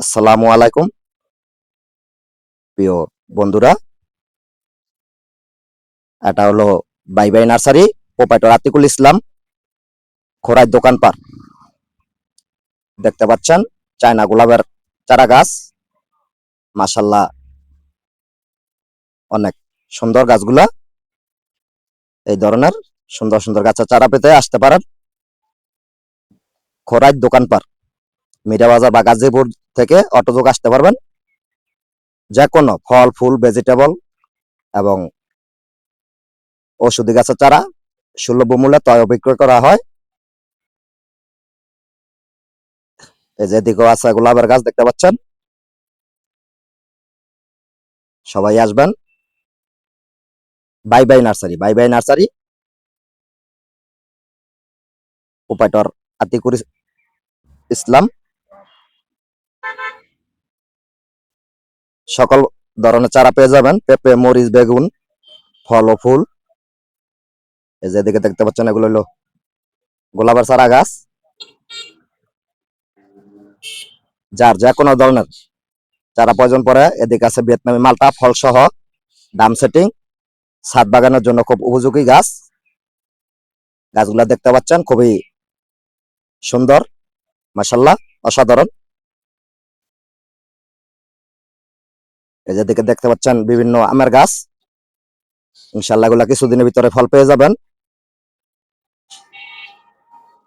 আসসালামু আলাইকুম প্রিয় বন্ধুরা। এটা হলো বাই বাই নার্সারি, প্রোপাইটর আতিকুল ইসলাম, খোরাই দোকানপাট। দেখতে পাচ্ছেন চায়না গোলাপের চারা গাছ, মাশাল্লাহ অনেক সুন্দর গাছগুলা। এই ধরনের সুন্দর সুন্দর গাছের চারা পেতে আসতে পারেন খোরাই দোকানপাট, মিরা বাজার বা গাজীপুর থেকে অটোযোগ আসতে পারবেন। যে কোনো ফল ফুল ভেজিটেবল এবং ঔষধি গাছের চারা সুলভ মূল্যে তয় বিক্রয় করা হয়। এই যে দিকেও আছে গোলাপের গাছ, দেখতে পাচ্ছেন। সবাই আসবেন বাই বাই নার্সারি, বাই বাই নার্সারি, প্রোপাইটর আতিকুর ইসলাম। সকল ধরনের চারা পেয়ে যাবেন, পেঁপে, মরিচ, বেগুন, ফল ও ফুল। এই যে এদিকে দেখতে পাচ্ছেন, এগুলো হলো গোলাপের চারা গাছ। যার যে কোনো ধরনের চারা প্রয়োজন পড়ে, এদিকে আছে ভিয়েতনামি মালটা ফল সহ ডাম সেটিং, ছাদ বাগানের জন্য খুব উপযোগী গাছ। গাছগুলা দেখতে পাচ্ছেন খুবই সুন্দর, মাশাল্লাহ অসাধারণ। এই যে দিকে দেখতে পাচ্ছেন বিভিন্ন আমের গাছ, ইনশাল্লাহ এগুলা কিছুদিনের ভিতরে ফল পেয়ে যাবেন।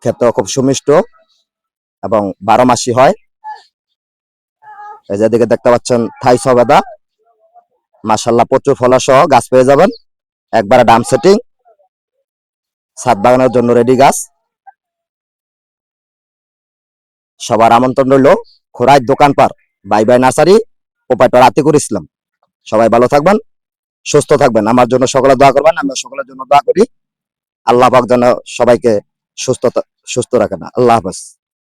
খেতেও খুব সুমিষ্ট এবং 12 মাসই হয়। এই যে দিকে দেখতে পাচ্ছেন থাই সবেদা, মাশাল্লাহ প্রচুর ফল সহ গাছ পেয়ে যাবেন, একবারে ডাম সেটিং, ছাদ বাগানের জন্য রেডি গাছ। সবার আমন্ত্রণ রইল খোরাই দোকানপাট, বাই বাই নার্সারি, প্রোপাইটর আতিকুর ইসলাম। সবাই ভালো থাকবেন, সুস্থ থাকবেন, আমার জন্য সকলে দোয়া করবেন, আমি সকলের জন্য দোয়া করি। আল্লাহ পাক যেন সবাইকে সুস্থ সুস্থ রাখেন। আল্লাহ হাফেজ।